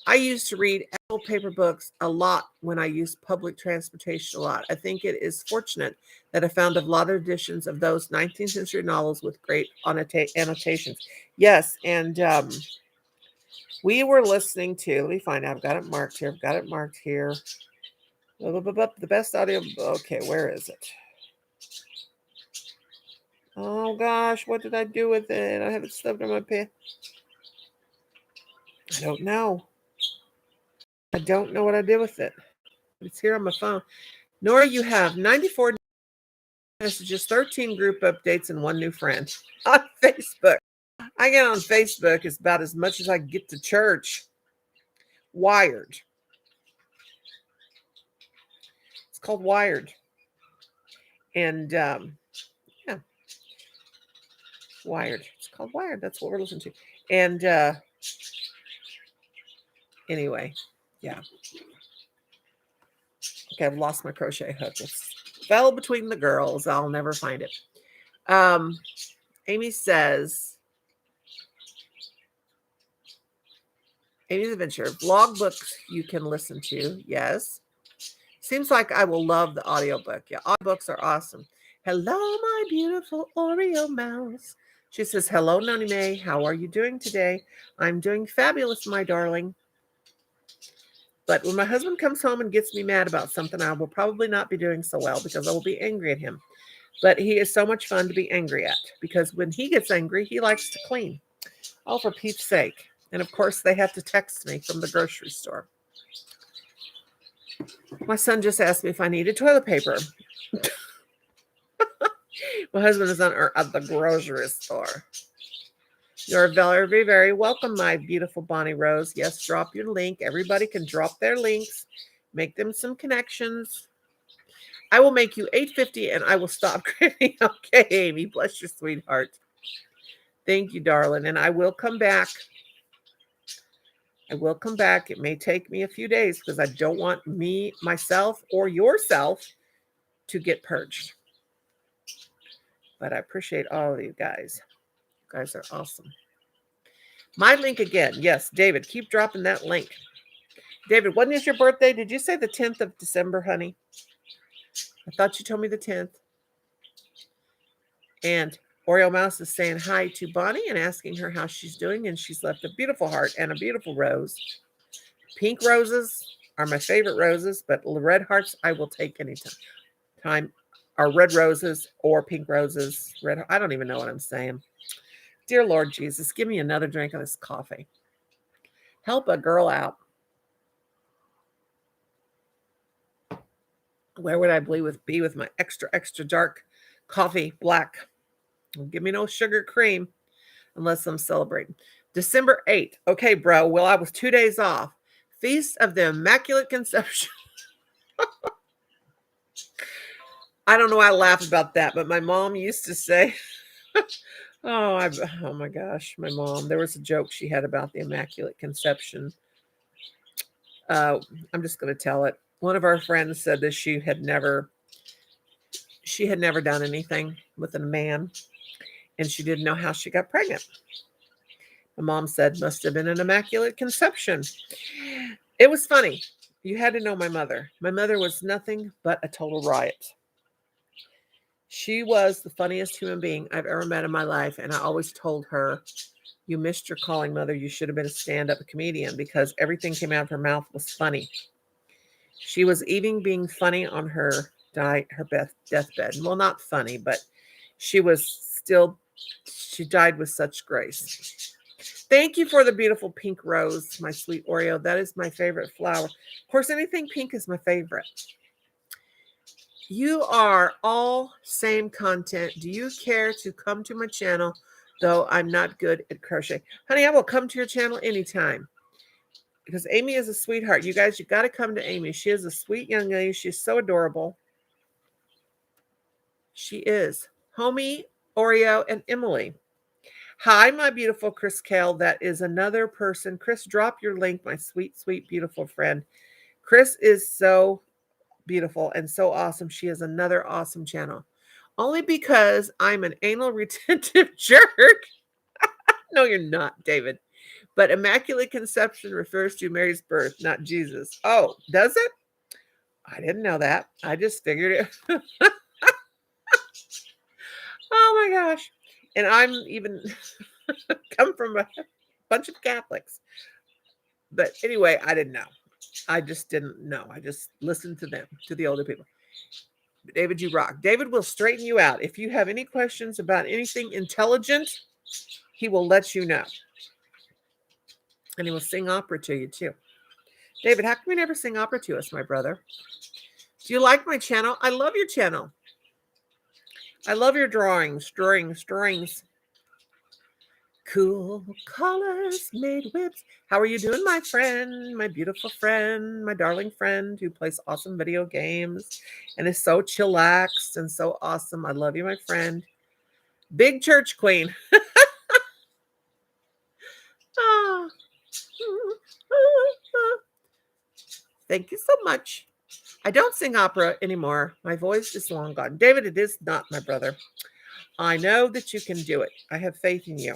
I used to read Apple paper books a lot when I used public transportation a lot. I think it is fortunate that I found a lot of editions of those 19th century novels with great annotations. Yes, and we were listening to, let me find out, I've got it marked here. The best audio, okay, where is it? Oh gosh, what did I do with it? I have it stuffed in my pen. I don't know. I don't know what I did with it. It's here on my phone. Nora, you have 94 messages, 13 group updates, and 1 new friend on Facebook. I get on Facebook is about as much as I get to church. Wired. It's called Wired. And yeah. Wired. It's called Wired. That's what we're listening to. And anyway, yeah. Okay, I've lost my crochet hook. It fell between the girls. I'll never find it. Amy says, Amy's Adventure, vlog books you can listen to. Yes. Seems like I will love the audiobook. Yeah, audiobooks are awesome. Hello, my beautiful Oreo mouse. She says, hello, Noni May. How are you doing today? I'm doing fabulous, my darling. But when my husband comes home and gets me mad about something, I will probably not be doing so well because I will be angry at him. But he is so much fun to be angry at because when he gets angry, he likes to clean. Oh, for Pete's sake. And of course, they have to text me from the grocery store. My son just asked me if I needed toilet paper. My husband is at the grocery store. You're very, very welcome, my beautiful Bonnie Rose. Yes, drop your link. Everybody can drop their links. Make them some connections. I will make you $8.50 and I will stop. Okay, Amy. Bless your sweetheart. Thank you, darling. And I will come back. It may take me a few days because I don't want myself, or yourself to get purged. But I appreciate all of you guys. You guys are awesome. My link again. Yes, David, keep dropping that link. David, when is your birthday? Did you say the 10th of December, honey? I thought you told me the 10th. And Oreo Mouse is saying hi to Bonnie and asking her how she's doing. And she's left a beautiful heart and a beautiful rose. Pink roses are my favorite roses, but red hearts I will take anytime. Are red roses or pink roses. I don't even know what I'm saying. Dear Lord Jesus, give me another drink of this coffee. Help a girl out. Where would I be with my extra, extra dark coffee, black? Give me no sugar cream unless I'm celebrating. December 8th. Okay, bro. Well, I was 2 days off. Feast of the Immaculate Conception. I don't know why I laugh about that, but my mom used to say, oh my gosh, my mom. There was a joke she had about the Immaculate Conception. I'm just going to tell it. One of our friends said that she had never done anything with a man, and she didn't know how she got pregnant. My mom said, must have been an immaculate conception. It was funny. You had to know my mother. My mother was nothing but a total riot. She was the funniest human being I've ever met in my life, and I always told her, you missed your calling, mother. You should have been a stand-up comedian because everything came out of her mouth was funny. She was even being funny on her deathbed. Well, not funny, but she died with such grace. Thank you for the beautiful pink rose, my sweet Oreo. That is my favorite flower. Of course, anything pink is my favorite. You are all same content. Do you care to come to my channel, though I'm not good at crochet? Honey, I will come to your channel anytime. Because Amy is a sweetheart. You guys, you got to come to Amy. She is a sweet young lady. She's so adorable. She is. Homie, Oreo, and Emily. Hi, my beautiful Chris Kale. That is another person. Chris, drop your link, my sweet, sweet, beautiful friend. Chris is so beautiful and so awesome. She has another awesome channel. Only because I'm an anal retentive jerk. No, you're not, David. But Immaculate Conception refers to Mary's birth, not Jesus. Oh, does it? I didn't know that. I just figured it. Oh my gosh. And I'm even come from a bunch of Catholics. But anyway, I didn't know. I just didn't know. I just listened to them, to the older people. David, you rock. David will straighten you out. If you have any questions about anything intelligent, he will let you know. And he will sing opera to you too. David, how come you never sing opera to us, my brother? Do you like my channel? I love your channel. I love your drawings. Cool colors made whips. How are you doing, my friend? My beautiful friend, my darling friend who plays awesome video games and is so chillaxed and so awesome. I love you, my friend. Big church queen. Oh. Thank you so much. I don't sing opera anymore. My voice is long gone. David, it is not, my brother. I know that you can do it. I have faith in you.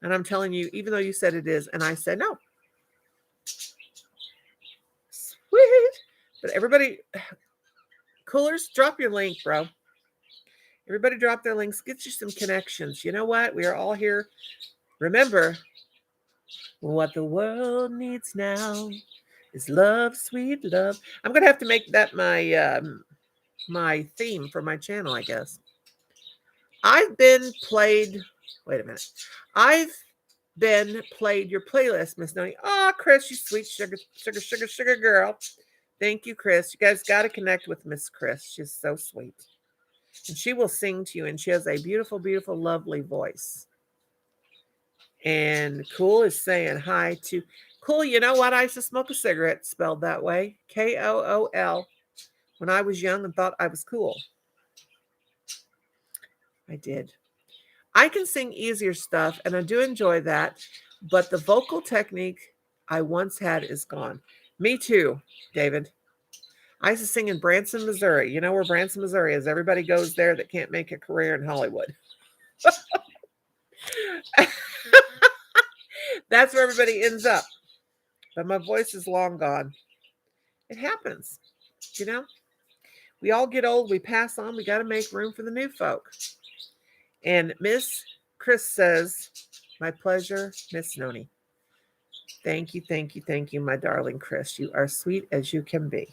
And I'm telling you, even though you said it is, and I said no. Sweet. But everybody, coolers, drop your link, bro. Everybody drop their links. Get you some connections. You know what? We are all here. Remember, what the world needs now is love, sweet love. I'm going to have to make that my theme for my channel, I guess. I've been played your playlist, Miss Noni. Oh, Chris, you sweet sugar girl. Thank you, Chris. You guys got to connect with Miss Chris. She's so sweet. And she will sing to you, and she has a beautiful, beautiful, lovely voice. And Cool is saying hi to Cool. You know what? I used to smoke a cigarette spelled that way, Kool, when I was young and thought I was cool. I did. I can sing easier stuff, and I do enjoy that, but the vocal technique I once had is gone. Me too, David. I used to sing in Branson, Missouri. You know where Branson, Missouri is? Everybody goes there that can't make a career in Hollywood. That's where everybody ends up. But my voice is long gone. It happens, you know? We all get old. We pass on. We got to make room for the new folk. And Miss Chris says, my pleasure, Miss Noni. Thank you, my darling Chris. You are sweet as you can be.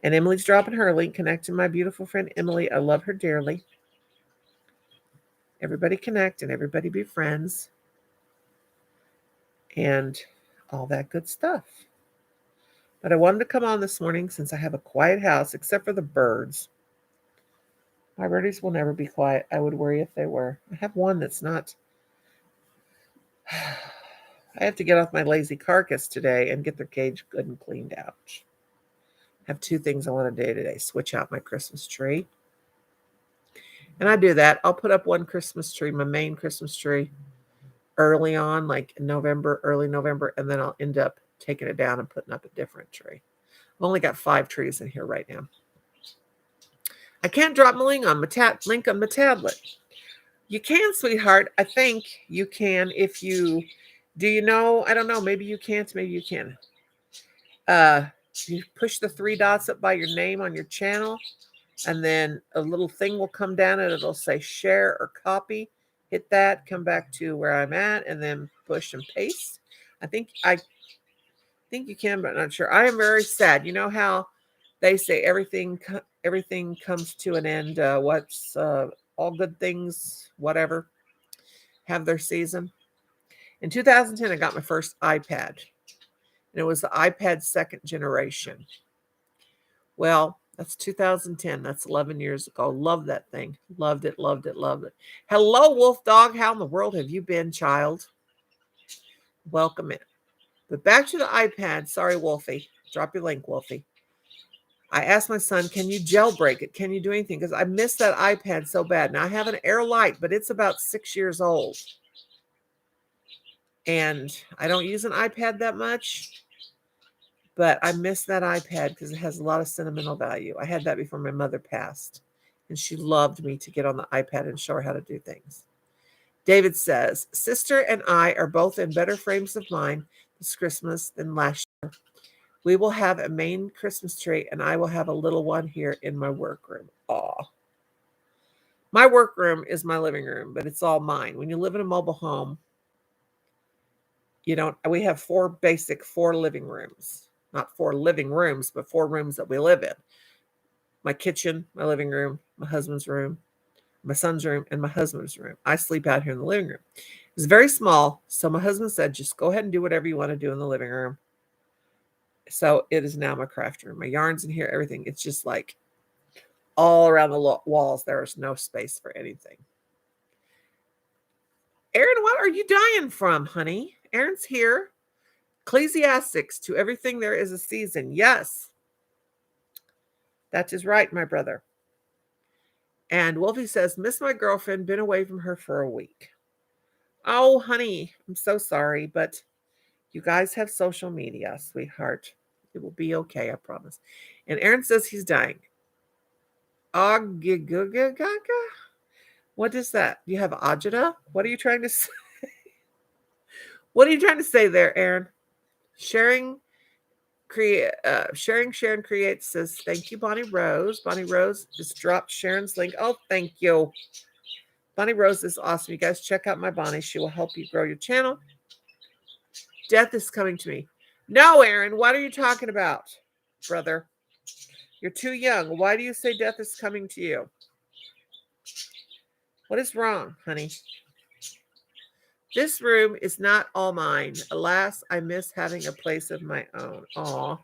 And Emily's dropping her link. Connect to my beautiful friend Emily. I love her dearly. Everybody connect and everybody be friends. And all that good stuff. But I wanted to come on this morning since I have a quiet house, except for the birds. My birdies will never be quiet. I would worry if they were. I have one that's not. I have to get off my lazy carcass today and get their cage good and cleaned out. I have two things I want to do today. Switch out my Christmas tree. And I do that. I'll put up one Christmas tree, my main Christmas tree, early on, like in November, early November, and then I'll end up taking it down and putting up a different tree. I've only got 5 trees in here right now. I can't drop my link on my tablet. You can, sweetheart. I think you can if you... Do you know? I don't know. Maybe you can't. Maybe you can. You push the 3 dots up by your name on your channel, and then a little thing will come down and it'll say share or copy. Hit that, come back to where I'm at, and then push and paste. I think you can, but I'm not sure. I am very sad. You know how they say everything comes to an end. What's all good things, whatever, have their season. In 2010, I got my first iPad, and it was the iPad 2nd generation. Well, that's 2010. That's 11 years ago. Love that thing. Loved it. Hello, Wolf Dog. How in the world have you been, child? Welcome in. But back to the iPad. Sorry, Wolfie. Drop your link, Wolfie. I asked my son, can you jailbreak it? Can you do anything? Because I miss that iPad so bad. Now, I have an Air Lite, but it's about 6 years old. And I don't use an iPad that much. But I miss that iPad because it has a lot of sentimental value. I had that before my mother passed, and she loved me to get on the iPad and show her how to do things. David says, sister and I are both in better frames of mind this Christmas than last year. We will have a main Christmas tree, and I will have a little one here in my workroom. Aw. My workroom is my living room, but it's all mine. When you live in a mobile home, we have four living rooms. Not 4 living rooms, but 4 rooms that we live in. My kitchen, my living room, my husband's room, my son's room, and my husband's room. I sleep out here in the living room. It's very small, so my husband said, just go ahead and do whatever you want to do in the living room. So it is now my craft room. My yarn's in here, everything. It's just like all around the walls. There is no space for anything. Erin, what are you dying from, honey? Erin's here. Ecclesiastics, to everything there is a season. Yes. That is right, my brother. And Wolfie says, miss my girlfriend, been away from her for a week. Oh, honey, I'm so sorry, but you guys have social media, sweetheart. It will be okay, I promise. And Aaron says he's dying. What is that? You have agita? What are you trying to say? What are you trying to say there, Aaron? Sharon Creates says, thank you, Bonnie Rose. Bonnie Rose just dropped Sharon's link. Oh, thank you. Bonnie Rose is awesome. You guys check out my Bonnie. She will help you grow your channel. Death is coming to me. No, Aaron, what are you talking about, brother? You're too young. Why do you say death is coming to you? What is wrong, honey? This room is not all mine. Alas, I miss having a place of my own. Aw.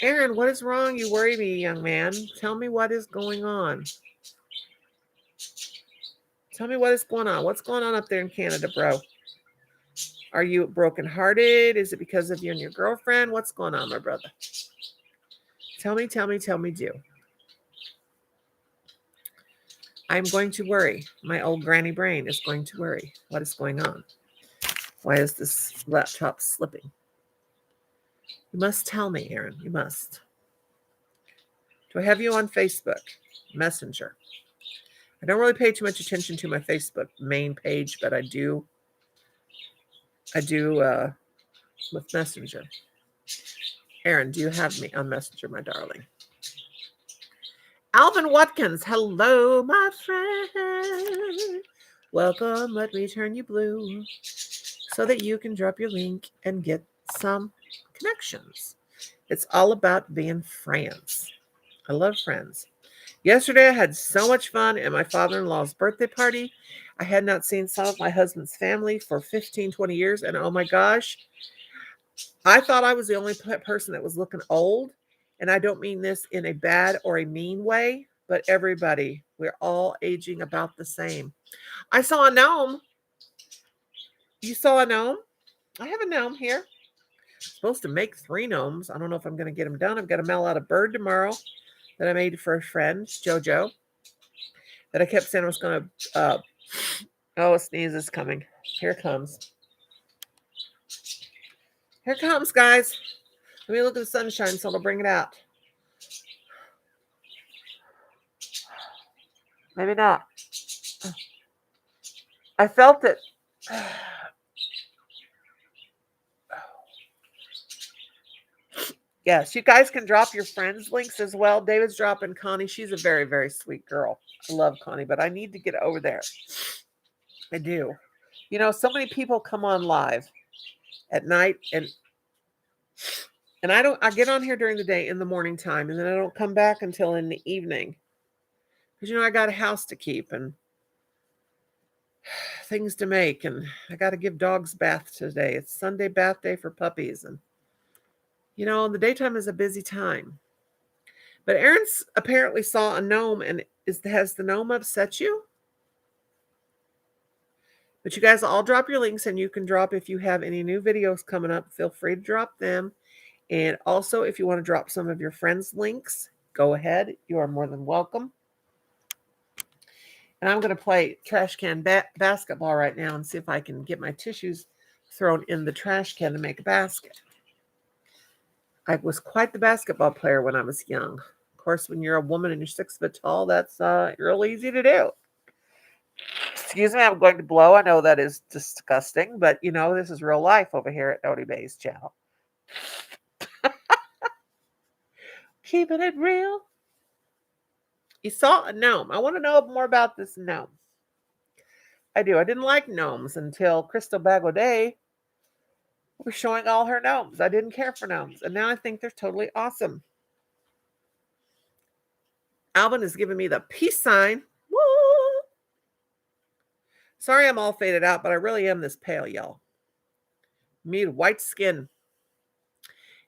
Aaron, what is wrong? You worry me, young man. Tell me what is going on. Tell me what is going on. What's going on up there in Canada, bro? Are you brokenhearted? Is it because of you and your girlfriend? What's going on, my brother? Tell me, do. I'm going to worry. My old granny brain is going to worry. What is going on? Why is this laptop slipping? You must tell me, Aaron. You must. Do I have you on Facebook? Messenger. I don't really pay too much attention to my Facebook main page, but I do with Messenger. Aaron, do you have me on Messenger, my darling? Alvin Watkins, hello, my friend. Welcome, let me turn you blue so that you can drop your link and get some connections. It's all about being friends. I love friends. Yesterday, I had so much fun at my father-in-law's birthday party. I had not seen some of my husband's family for 15, 20 years, and oh my gosh, I thought I was the only person that was looking old. And I don't mean this in a bad or a mean way, but everybody, we're all aging about the same. I saw a gnome. You saw a gnome? I have a gnome here. I'm supposed to make 3 gnomes. I don't know if I'm going to get them done. I've got to mail out a bird tomorrow that I made for a friend, JoJo, that I kept saying I was going to, a sneeze is coming. Here it comes. Here it comes, guys. Let me look at the sunshine so it'll bring it out. Maybe not. I felt it. Yes, you guys can drop your friends' links as well. David's dropping Connie. She's a very, very sweet girl. I love Connie, but I need to get over there. I do. You know, so many people come on live at night and I get on here during the day in the morning time, and then I don't come back until in the evening. Because, I got a house to keep and things to make, and I got to give dogs bath today. It's Sunday bath day for puppies, and the daytime is a busy time. But Aaron's apparently saw a gnome, and has the gnome upset you? But you guys all drop your links, and you can drop, if you have any new videos coming up, feel free to drop them. And also, if you want to drop some of your friends' links, go ahead. You are more than welcome. And I'm going to play trash can basketball right now and see if I can get my tissues thrown in the trash can to make a basket. I was quite the basketball player when I was young. Of course, when you're a woman and you're 6 foot tall, that's real easy to do. Excuse me, I'm going to blow. I know that is disgusting, but this is real life over here at Odie Bay's channel. Keeping it real. You saw a gnome. I want to know more about this gnome. I do. I didn't like gnomes until Crystal Bagaudet was showing all her gnomes. I didn't care for gnomes, and now I think they're totally awesome. Alvin is giving me the peace sign. Woo! Sorry I'm all faded out, but I really am this pale, y'all. Me white skin.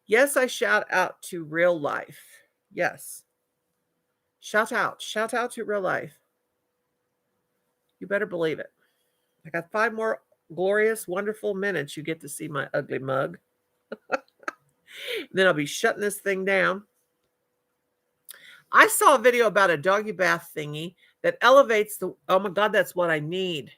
Yes, I shout out to real life. Yes. Shout out. Shout out to real life. You better believe it. I got 5 more glorious, wonderful minutes. You get to see my ugly mug. Then I'll be shutting this thing down. I saw a video about a doggy bath thingy that elevates the, oh my God, that's what I need.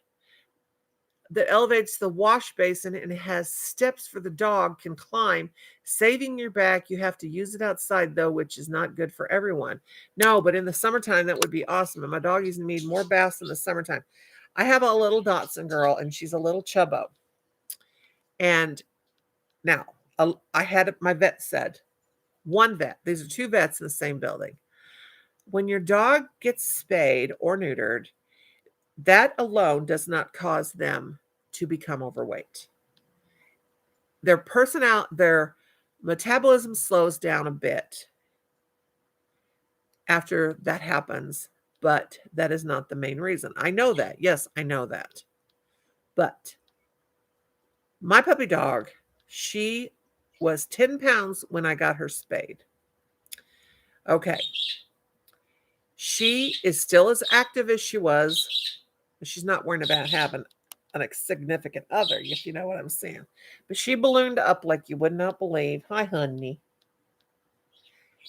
That elevates the wash basin and it has steps for the dog can climb, saving your back. You have to use it outside though, which is not good for everyone. No, but in the summertime, that would be awesome. And my doggies need more baths in the summertime. I have a little Dotson girl and she's a little chubbo. And now I had my vet said, one vet, these are 2 vets in the same building. When your dog gets spayed or neutered, that alone does not cause them to become overweight. Their metabolism slows down a bit after that happens, but that is not the main reason. I know that. Yes, I know that. But my puppy dog, she was 10 pounds when I got her spayed. Okay. She is still as active as she was. She's not worrying about having a significant other, if you know what I'm saying. But she ballooned up like you would not believe. Hi, honey.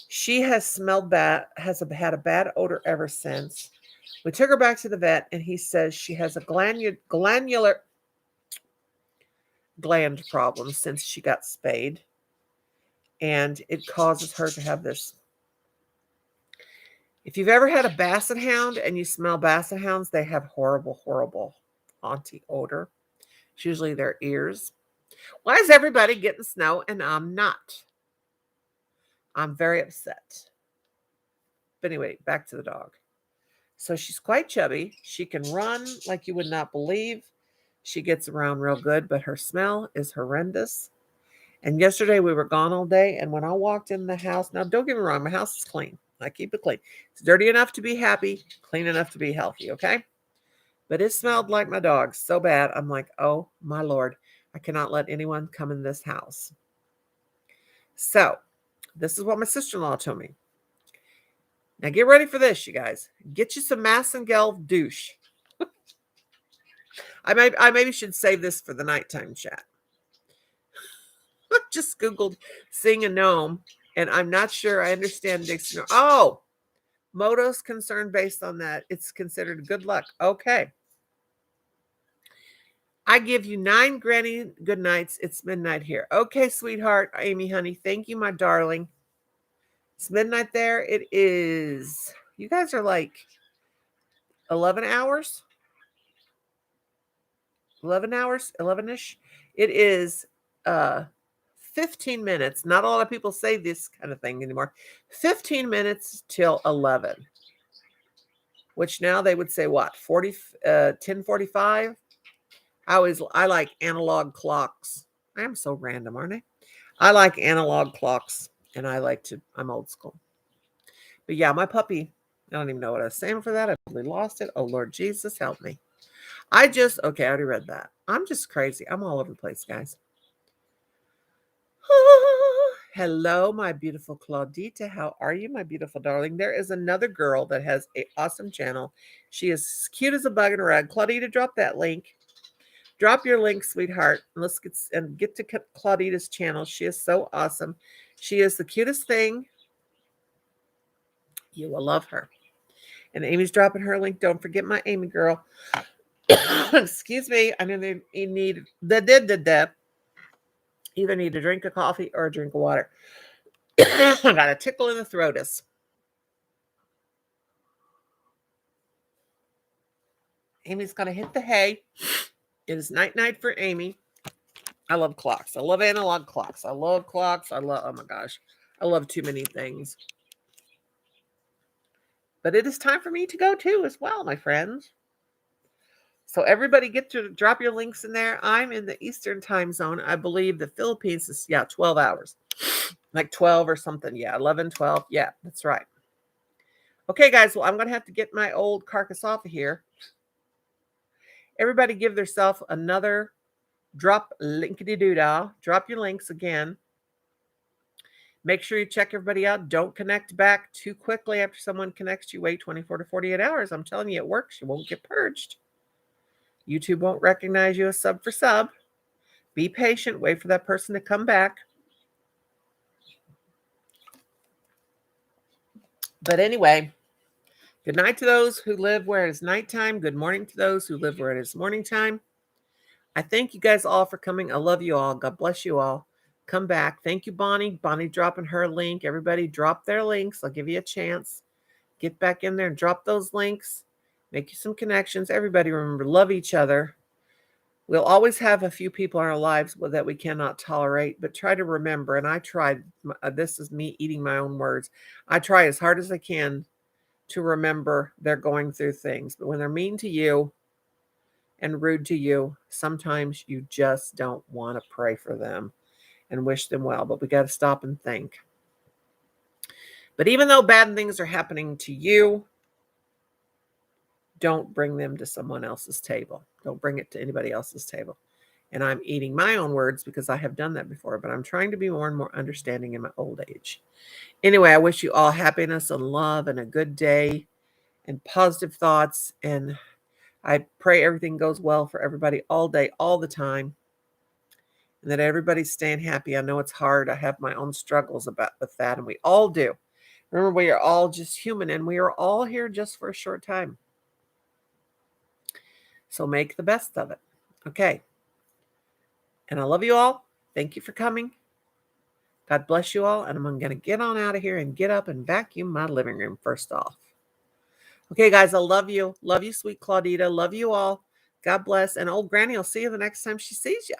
She has smelled bad, had a bad odor ever since. We took her back to the vet, and he says she has a glandular gland problem since she got spayed. And it causes her to have this. If you've ever had a basset hound and you smell basset hounds, they have horrible, horrible haunty odor. It's usually their ears. Why is everybody getting snow and I'm not? I'm very upset. But anyway, back to the dog. So she's quite chubby. She can run like you would not believe. She gets around real good, but her smell is horrendous. And yesterday we were gone all day. And when I walked in the house, now don't get me wrong, my house is clean. I keep it clean. It's dirty enough to be happy, clean enough to be healthy, okay? But it smelled like my dog so bad. I'm like, oh my Lord, I cannot let anyone come in this house. So this is what my sister-in-law told me. Now get ready for this, you guys. Get you some Massengel douche. I maybe should save this for the nighttime chat. Just Googled seeing a gnome, and I'm not sure I understand dictionary. Oh, Moto's concern based on that. It's considered good luck. Okay. I give you 9 Granny good nights. It's midnight here. Okay, sweetheart, Amy, honey. Thank you, my darling. It's midnight there. It is. You guys are like 11 hours. 11 hours, 11-ish. It is 15 minutes. Not a lot of people say this kind of thing anymore. 15 minutes till 11. Which now they would say what? 10:45? I like analog clocks. I am so random, aren't I? I like analog clocks, and I'm old school. But yeah, my puppy, I don't even know what I was saying for that. I totally lost it. Oh, Lord Jesus, help me. Okay, I already read that. I'm just crazy. I'm all over the place, guys. Hello, my beautiful Claudita. How are you, my beautiful darling? There is another girl that has an awesome channel. She is cute as a bug in a rug. Claudita, drop that link. Drop your link, sweetheart. Let's get to Claudita's channel. She is so awesome. She is the cutest thing. You will love her. And Amy's dropping her link. Don't forget my Amy girl. Excuse me. I know you need the either need a drink of coffee or a drink of water. I got a tickle in the throatus. Amy's gonna hit the hay. It is night for Amy. I love clocks. I love analog clocks. I love clocks. Oh my gosh. I love too many things. But it is time for me to go too as well, my friends. So everybody get to drop your links in there. I'm in the Eastern time zone. I believe the Philippines is, 12 hours. Like 12 or something. Yeah, 11, 12. Yeah, that's right. Okay, guys. Well, I'm going to have to get my old carcass off of here. Everybody give themselves another drop linkity-doo-dah. Drop your links again. Make sure you check everybody out. Don't connect back too quickly after someone connects you. Wait 24 to 48 hours. I'm telling you, it works. You won't get purged. YouTube won't recognize you as sub for sub. Be patient. Wait for that person to come back. But anyway, good night to those who live where it is nighttime. Good morning to those who live where it is morning time. I thank you guys all for coming. I love you all. God bless you all. Come back. Thank you, Bonnie. Bonnie dropping her link. Everybody drop their links. I'll give you a chance. Get back in there and drop those links. Make you some connections. Everybody remember, love each other. We'll always have a few people in our lives that we cannot tolerate, but try to remember, and I tried, this is me eating my own words. I try as hard as I can to remember they're going through things. But when they're mean to you and rude to you, sometimes you just don't want to pray for them and wish them well. But we got to stop and think. But even though bad things are happening to you, don't bring them to someone else's table. Don't bring it to anybody else's table. And I'm eating my own words because I have done that before, but I'm trying to be more and more understanding in my old age. Anyway, I wish you all happiness and love and a good day and positive thoughts. And I pray everything goes well for everybody all day, all the time. And that everybody's staying happy. I know it's hard. I have my own struggles with that, and we all do. Remember, we are all just human, and we are all here just for a short time. So make the best of it. Okay. And I love you all. Thank you for coming. God bless you all. And I'm going to get on out of here and get up and vacuum my living room first off. Okay, guys, I love you. Love you, sweet Claudita. Love you all. God bless. And old Granny will see you the next time she sees you.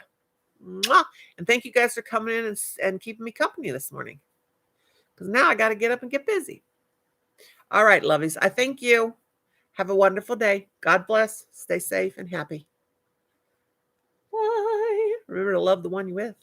Mwah! And thank you guys for coming in and keeping me company this morning. Because now I got to get up and get busy. All right, lovies. I thank you. Have a wonderful day. God bless. Stay safe and happy. Bye. Remember to love the one you're with.